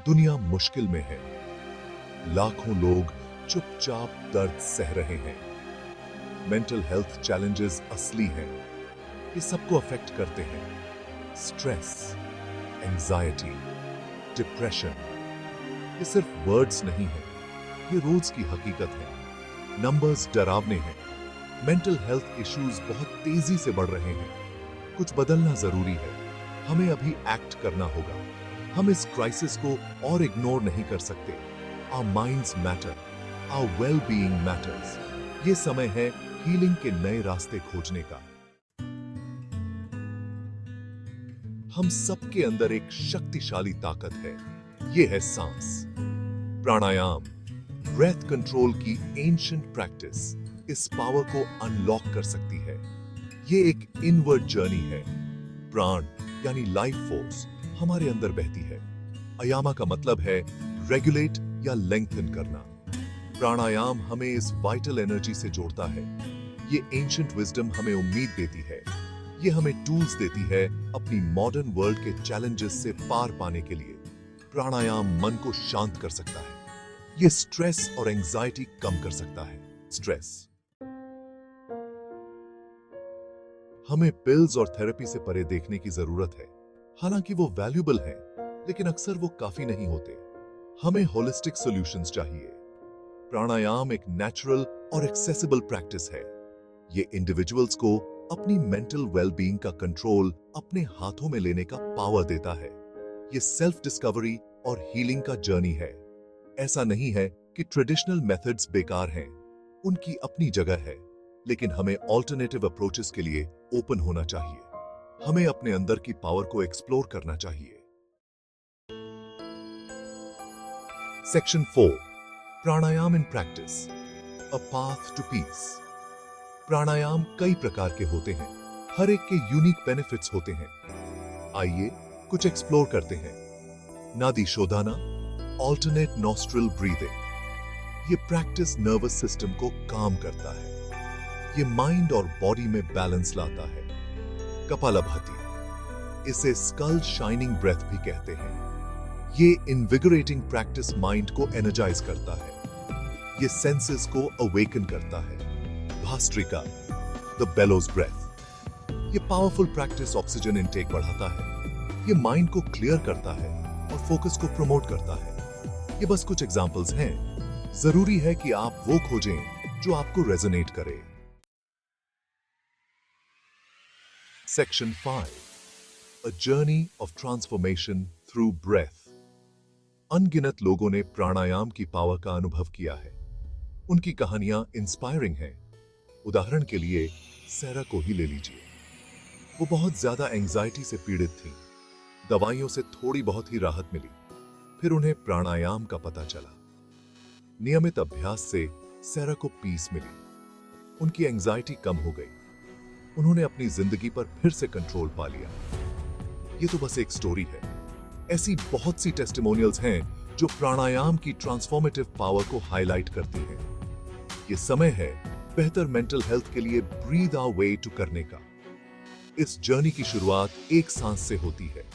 दुनिया मुश्किल में है। लाखों लोग चुपचाप दर्द सह रहे हैं। मेंटल हेल्थ चैलेंजेस असली हैं। ये सबको अफेक्ट करते हैं। स्ट्रेस, एंजाइटी, डिप्रेशन, ये सिर्फ वर्ड्स नहीं है, ये रोज की हकीकत है। नंबर्स डरावने हैं। मेंटल हेल्थ इश्यूज बहुत तेजी से बढ़ रहे हैं। कुछ बदलना जरूरी है। हमें अभी एक्ट करना होगा। हम इस क्राइसिस को और इग्नोर नहीं कर सकते। Our minds matter. Our well-being matters. ये समय है हीलिंग के नए रास्ते खोजने का। हम सबके अंदर एक शक्तिशाली ताकत है। ये है सांस। प्राणायाम, ब्रेथ कंट्रोल की एंशिएंट प्रैक्टिस इस पावर को अनलॉक कर सकती है। ये एक इनवर्ड जर्नी है। प्राण यानी लाइफ फोर्स हमारे अंदर बहती है। अयामा का मतलब है रेगुलेट या लेंथन करना। प्राणायाम हमें इस वाइटल एनर्जी से जोड़ता है। ये एंशिएंट विजडम हमें उम्मीद देती है। ये हमें टूल्स देती है अपनी मॉडर्न वर्ल्ड के चैलेंजेस से पार पाने के लिए। प्राणायाम मन को शांत कर सकता है। ये स्ट्रेस और एंजाइटी कम कर सकता है। स्ट्रेस हमें पिल्स और थेरेपी से परे देखने की जरूरत है। हालांकि वो वैल्यूबल हैं, लेकिन अक्सर वो काफी नहीं होते। हमें होलिस्टिक सॉल्यूशंस चाहिए। प्राणायाम एक नेचुरल और एक्सेसिबल प्रैक्टिस है। ये इंडिविजुअल्स को अपनी मेंटल वेलबीइंग का कंट्रोल अपने हाथों में लेने का पावर देता है। ये सेल्फ डिस्कवरी और हीलिंग का जर्नी है। ऐसा नहीं है कि ट्रेडिशनल मेथड्स बेकार हैं। उनकी अपनी जगह है, लेकिन हमें ऑल्टरनेटिव अप्रोचेस के लिए ओपन होना चाहिए। हमें अपने अंदर की पावर को एक्सप्लोर करना चाहिए। Section 4, pranayama in practice, a path to peace. Pranayama कई प्रकार के होते हैं। हर एक के यूनिक बेनिफिट्स होते हैं। आइए कुछ एक्सप्लोर करते हैं। नादी शोधाना, ऑल्टरनेट नॉस्ट्रिल ब्रीदिंग। ये प्रैक्टिस नर्वस सिस्टम को काम करता है। ये माइंड और बॉडी में बैलेंस लाता है। कपालभाति, इसे स्कल शाइनिंग ब्रेथ भी कहते हैं। ये इनविगोरेटिंग प्रैक्टिस माइंड को एनर्जाइज करता है। ये सेंसेस को अवेकन करता है। Bhastrika, the bellows breath. ये पावरफुल प्रैक्टिस ऑक्सीजन इनटेक बढ़ाता है। ये माइंड को क्लियर करता है और फोकस को प्रमोट करता है। ये बस कुछ एग्जांपल्स हैं। जरूरी है कि आप वो खोजें जो आपको रेजोनेट करे। Section 5, A journey of transformation through breath. अनगिनत लोगों ने प्राणायाम की पावर का अनुभव किया है। उनकी कहानियां इंस्पायरिंग हैं। उदाहरण के लिए सैरा को ही ले लीजिए। वो बहुत ज्यादा एंजाइटी से पीड़ित थी। दवाइयों से थोड़ी बहुत ही राहत मिली। फिर उन्हें प्राणायाम का पता चला। नियमित अभ्यास से सैरा को पीस मिली। उनकी एंजाइटी कम हो गई। उन्होंने अपनी जिंदगी पर फिर से कंट्रोल पा लिया। ये तो बस एक स्टोरी है। ऐसी बहुत सी टेस्टिमोनियल्स हैं जो प्राणायाम की ट्रांसफॉर्मेटिव पावर को हाईलाइट करती हैं। ये समय है बेहतर मेंटल हेल्थ के लिए ब्रीद आवर वे टू करने का। इस जर्नी की शुरुआत एक सांस से होती है।